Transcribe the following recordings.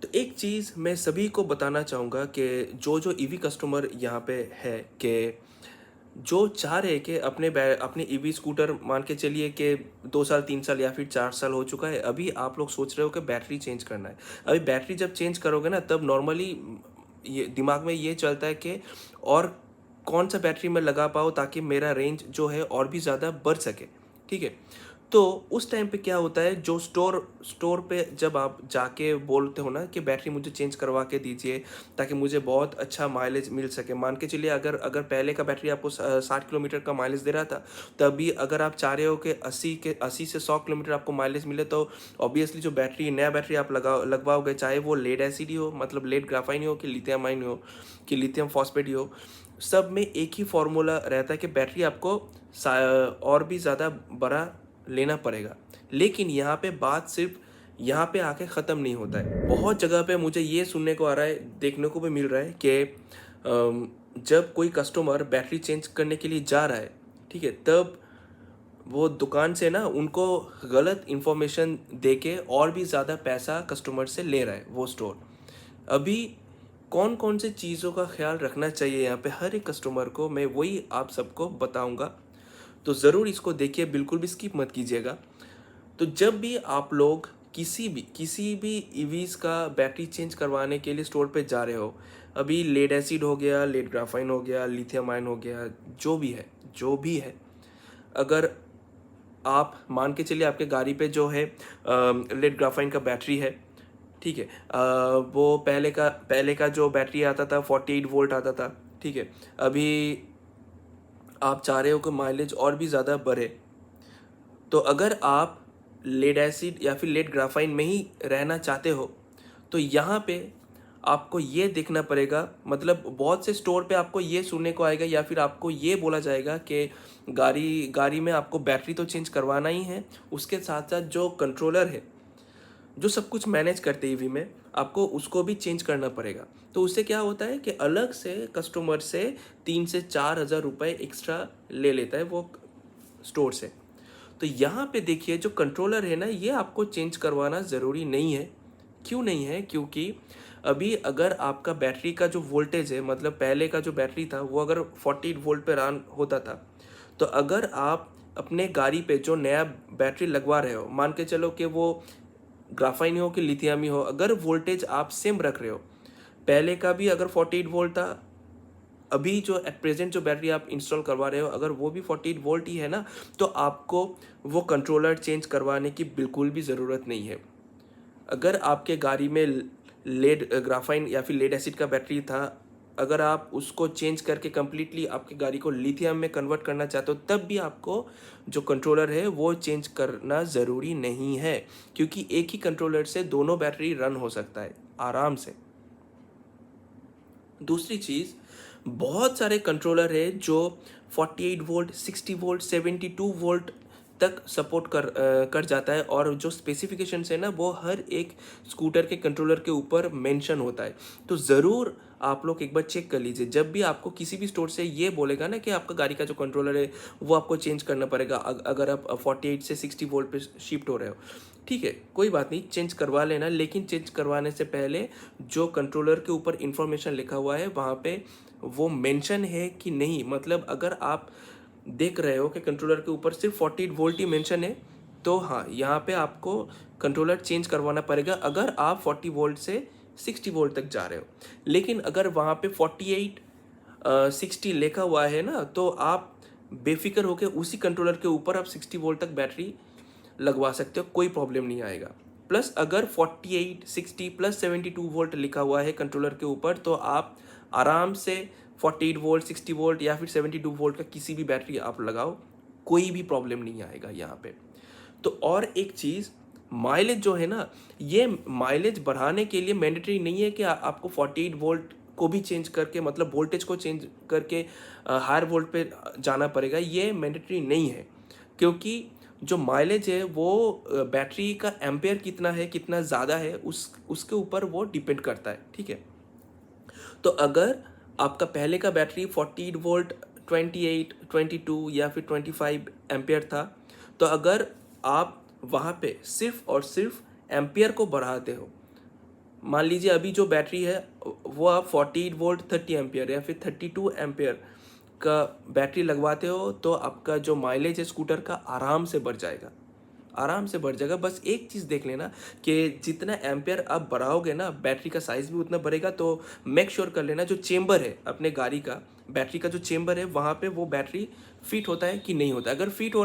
तो एक चीज़ मैं सभी को बताना चाहूँगा कि जो ईवी कस्टमर यहाँ पे है कि जो चाह रहे हैं कि अपने ईवी स्कूटर मान के चलिए कि 2 साल, 3 साल या फिर 4 साल हो चुका है, अभी आप लोग सोच रहे हो कि बैटरी चेंज करना है। अभी बैटरी जब चेंज करोगे ना तब नॉर्मली ये दिमाग में ये चलता है कि और कौन-सा बैटरी मैं लगा पाऊँ ताकि मेरा रेंज जो है और भी ज़्यादा बढ़ सके, ठीक है? तो उस टाइम पे क्या होता है जो स्टोर स्टोर पे जब आप जाके बोलते हो ना कि बैटरी मुझे चेंज करवा के दीजिए ताकि मुझे बहुत अच्छा माइलेज मिल सके। मान के चलिए अगर अगर पहले का बैटरी आपको 60 किलोमीटर का माइलेज दे रहा था, तभी अगर आप चाह रहे हो कि 80 से 100 किलोमीटर आपको माइलेज मिले तो ऑब्वियसली जो बैटरी नया बैटरी आप लगवाओगे, चाहे वो लेड एसिड ही हो मतलब लेड ग्राफाइन ही हो कि लिथियम आयन हो कि लिथियम फॉस्फेट ही हो, सब में एक ही फॉर्मूला रहता है कि बैटरी आपको और भी ज़्यादा बड़ा लेना पड़ेगा। लेकिन यहाँ पे बात सिर्फ यहाँ पे आके ख़त्म नहीं होता है। बहुत जगह पे मुझे ये सुनने को आ रहा है, देखने को भी मिल रहा है कि जब कोई कस्टमर बैटरी चेंज करने के लिए जा रहा है, ठीक है? तब वो दुकान से ना उनको गलत इन्फॉर्मेशन देके और भी ज़्यादा पैसा कस्टमर से ले रहा है वो स्टोर। अभी कौन-कौन से चीज़ों का ख़्याल रखना चाहिए यहाँ पे हर एक कस्टमर को, मैं वही आप सबको बताऊँगा। तो ज़रूर इसको देखिए, बिल्कुल भी स्किप मत कीजिएगा। तो जब भी आप लोग किसी भी ईवीज़ का बैटरी चेंज करवाने के लिए स्टोर पे जा रहे हो, अभी लेड एसिड हो गया, लेड ग्राफाइन हो गया, लिथियम आयन हो गया, जो भी है, अगर आप मान के चलिए आपके गाड़ी पे जो है लेड ग्राफाइन का बैटरी है, ठीक है? वो पहले का जो बैटरी आता था 48 वोल्ट आता था, ठीक है? अभी आप चाह रहे हो कि माइलेज और भी ज़्यादा बढ़े, तो अगर आप लेड एसिड या फिर लेड ग्राफाइन में ही रहना चाहते हो, तो यहाँ पे आपको ये देखना पड़ेगा। मतलब बहुत से स्टोर पे आपको ये सुनने को आएगा या फिर आपको ये बोला जाएगा कि गाड़ी गाड़ी में आपको बैटरी तो चेंज करवाना ही है, उसके साथ-साथ जो कंट्रोलर है, जो सब कुछ मैनेज करते ईवी में, आपको उसको भी चेंज करना पड़ेगा। तो उससे क्या होता है कि अलग से कस्टमर से 3 से 4 हज़ार रुपए एक्स्ट्रा ले लेता है वो स्टोर से। तो यहाँ पे देखिए जो कंट्रोलर है ना, ये आपको चेंज करवाना ज़रूरी नहीं है। क्यों नहीं है? क्योंकि अभी अगर आपका बैटरी का जो वोल्टेज है, मतलब पहले का जो बैटरी था वो अगर 48 वोल्ट पे रन होता था, तो अगर आप अपने गाड़ी पे जो नया बैटरी लगवा रहे हो, मान के चलो कि वो ग्राफाइन हो कि लिथियम ही हो, अगर वोल्टेज आप सेम रख रहे हो, पहले का भी अगर 48 वोल्ट था, अभी जो एट प्रेजेंट जो बैटरी आप इंस्टॉल करवा रहे हो अगर वो भी 48 वोल्ट ही है ना, तो आपको वो कंट्रोलर चेंज करवाने की बिल्कुल भी ज़रूरत नहीं है। अगर आपके गाड़ी में लेड ग्राफाइन या फिर लेड एसिड का बैटरी था, अगर आप उसको चेंज करके कंप्लीटली आपकी गाड़ी को लिथियम में कन्वर्ट करना चाहते हो, तब भी आपको जो कंट्रोलर है वो चेंज करना ज़रूरी नहीं है, क्योंकि एक ही कंट्रोलर से दोनों बैटरी रन हो सकता है आराम से। दूसरी चीज़, बहुत सारे कंट्रोलर है जो 48 वोल्ट, 60 वोल्ट, 72 वोल्ट तक सपोर्ट कर जाता है, और जो स्पेसिफिकेशंस है ना वो हर एक स्कूटर के कंट्रोलर के ऊपर मेंशन होता है। तो ज़रूर आप लोग एक बार चेक कर लीजिए। जब भी आपको किसी भी स्टोर से ये बोलेगा ना कि आपका गाड़ी का जो कंट्रोलर है वो आपको चेंज करना पड़ेगा अगर आप 48 से 60 वोल्ट पे शिफ्ट हो रहे हो, ठीक है, कोई बात नहीं, चेंज करवा लेना। लेकिन चेंज करवाने से पहले जो कंट्रोलर के ऊपर इंफॉर्मेशन लिखा हुआ है वहाँ पे वो मेंशन है कि नहीं। मतलब अगर आप देख रहे हो कि कंट्रोलर के ऊपर सिर्फ 48 वोल्ट ही मेंशन है, तो हाँ, यहाँ पे आपको कंट्रोलर चेंज करवाना पड़ेगा अगर आप 40 वोल्ट से 60 वोल्ट तक जा रहे हो। लेकिन अगर वहाँ पे 48 60 लिखा हुआ है ना, तो आप बेफिक्र होकर उसी कंट्रोलर के ऊपर आप 60 वोल्ट तक बैटरी लगवा सकते हो, कोई प्रॉब्लम नहीं आएगा। प्लस अगर 48, 60 प्लस 72 वोल्ट लिखा हुआ है कंट्रोलर के ऊपर, तो आप आराम से 48 वोल्ट, 60 वोल्ट या फिर 72 वोल्ट का किसी भी बैटरी आप लगाओ, कोई भी प्रॉब्लम नहीं आएगा यहाँ पे। तो और एक चीज़, माइलेज जो है ना, ये माइलेज बढ़ाने के लिए मैंडेटरी नहीं है कि आपको 48 वोल्ट को भी चेंज करके, मतलब वोल्टेज को चेंज करके हायर वोल्ट पे जाना पड़ेगा, ये मैंडेटरी नहीं है। क्योंकि जो माइलेज है वो बैटरी का एम्पेयर कितना है, कितना ज़्यादा है, उसके ऊपर वो डिपेंड करता है, ठीक है? तो अगर आपका पहले का बैटरी 48 वोल्ट, 28, 22 या फिर 25 एम्पेयर था, तो अगर आप वहाँ पे सिर्फ और सिर्फ एम्पेयर को बढ़ाते हो, मान लीजिए अभी जो बैटरी है वो आप 48 वोल्ट 30 एम्पियर या फिर 32 एम्पियर का बैटरी लगवाते हो, तो आपका जो माइलेज है स्कूटर का आराम से बढ़ जाएगा, आराम से बढ़ जाएगा। बस एक चीज़ देख लेना कि जितना एम्पियर आप बढ़ाओगे ना, बैटरी का साइज़ भी उतना बढ़ेगा। तो मेक श्योर कर लेना जो चेम्बर है अपने गाड़ी का, बैटरी का जो चेम्बर है वहाँ पे वो बैटरी फिट होता है कि नहीं होता है। अगर फिट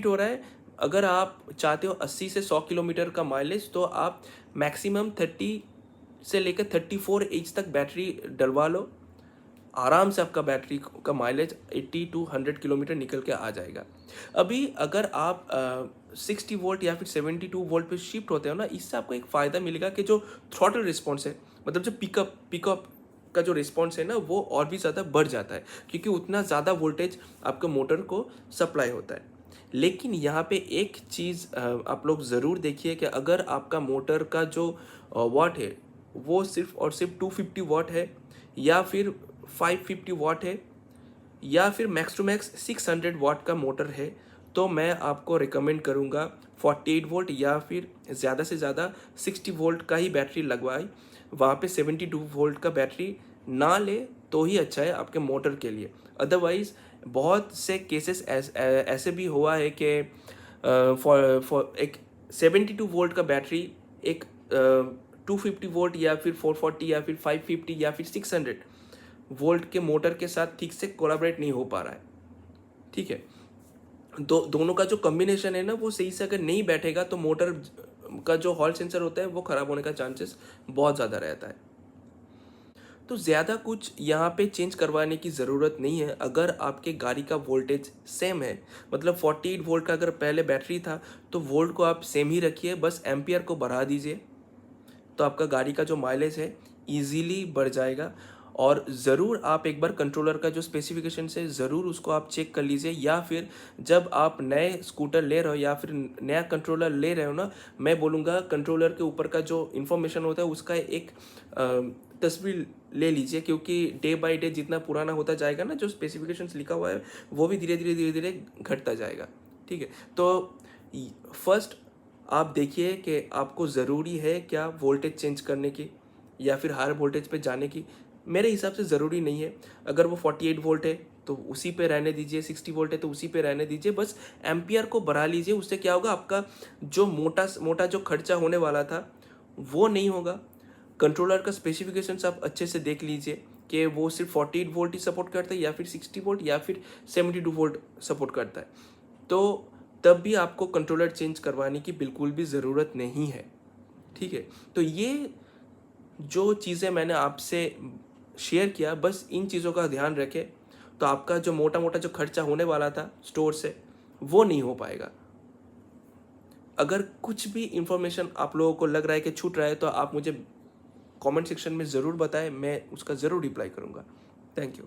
हो रहा है, अगर आप चाहते हो 80 से 100 किलोमीटर का माइलेज, तो आप मैक्सिमम 30 से लेकर 34 एज तक बैटरी डलवा लो, आराम से आपका बैटरी का माइलेज 80 टू 100 किलोमीटर निकल के आ जाएगा। अभी अगर आप 60 वोल्ट या फिर 72 वोल्ट पे शिफ्ट होते हो ना, इससे आपको एक फ़ायदा मिलेगा कि जो थ्रॉटल रिस्पॉन्स है, मतलब जो पिकअप का जो रिस्पॉन्स है ना, वो और भी ज़्यादा बढ़ जाता है, क्योंकि उतना ज़्यादा वोल्टेज आपके मोटर को सप्लाई होता है। लेकिन यहाँ पे एक चीज़ आप लोग ज़रूर देखिए कि अगर आपका मोटर का जो वाट है वो सिर्फ और सिर्फ 250 वाट है, या फिर 550 वाट है, या फिर मैक्स टू मैक्स 600 वाट का मोटर है, तो मैं आपको रिकमेंड करूँगा 48 वोल्ट या फिर ज़्यादा से ज़्यादा 60 वोल्ट का ही बैटरी लगवाए। वहाँ पे 72 वोल्ट का बैटरी ना ले तो ही अच्छा है आपके मोटर के लिए। अदरवाइज़ बहुत से केसेस ऐसे भी हुआ है कि फॉर एक 72 वोल्ट का बैटरी एक 250 वोल्ट या फिर 440 या फिर 550 या फिर 600 वोल्ट के मोटर के साथ ठीक से कोलाबरेट नहीं हो पा रहा है। ठीक है, दोनों का जो कॉम्बिनेशन है ना, वो सही से अगर नहीं बैठेगा तो मोटर का जो हॉल सेंसर होता है वो ख़राब होने का चांसेस बहुत ज़्यादा रहता है। तो ज़्यादा कुछ यहाँ पे चेंज करवाने की ज़रूरत नहीं है। अगर आपके गाड़ी का वोल्टेज सेम है, मतलब 48 वोल्ट का अगर पहले बैटरी था, तो वोल्ट को आप सेम ही रखिए, बस एम्पियर को बढ़ा दीजिए, तो आपका गाड़ी का जो माइलेज है ईजीली बढ़ जाएगा। और ज़रूर आप एक बार कंट्रोलर का जो स्पेसिफिकेशन है ज़रूर उसको आप चेक कर लीजिए, या फिर जब आप नए स्कूटर ले रहे हो या फिर नया कंट्रोलर ले रहे हो ना, मैं बोलूँगा कंट्रोलर के ऊपर का जो इन्फॉर्मेशन होता है उसका एक तस्वीर ले लीजिए, क्योंकि डे बाय डे जितना पुराना होता जाएगा ना, जो स्पेसिफिकेशंस लिखा हुआ है वो भी धीरे धीरे घटता जाएगा। ठीक है, तो फर्स्ट आप देखिए कि आपको ज़रूरी है क्या वोल्टेज चेंज करने की या फिर हायर वोल्टेज पे जाने की। मेरे हिसाब से ज़रूरी नहीं है। अगर वो 48 वोल्ट है तो उसी पे रहने दीजिए, 60 वोल्ट है तो उसी पे रहने दीजिए, बस एम्पियर को बढ़ा लीजिए। उससे क्या होगा, आपका जो मोटा मोटा जो खर्चा होने वाला था वो नहीं होगा। कंट्रोलर का स्पेसिफिकेशंस आप अच्छे से देख लीजिए कि वो सिर्फ 48 वोल्ट ही सपोर्ट करता है या फिर 60 वोल्ट या फिर 72 वोल्ट सपोर्ट करता है, तो तब भी आपको कंट्रोलर चेंज करवाने की बिल्कुल भी ज़रूरत नहीं है। ठीक है, तो ये जो चीज़ें मैंने आपसे शेयर किया, बस इन चीज़ों का ध्यान रखें, तो आपका जो मोटा मोटा जो खर्चा होने वाला था स्टोर से वो नहीं हो पाएगा। अगर कुछ भी इंफॉर्मेशन आप लोगों को लग रहा है कि छूट रहा है, तो आप मुझे कमेंट सेक्शन में ज़रूर बताएं, मैं उसका ज़रूर रिप्लाई करूँगा। Thank you.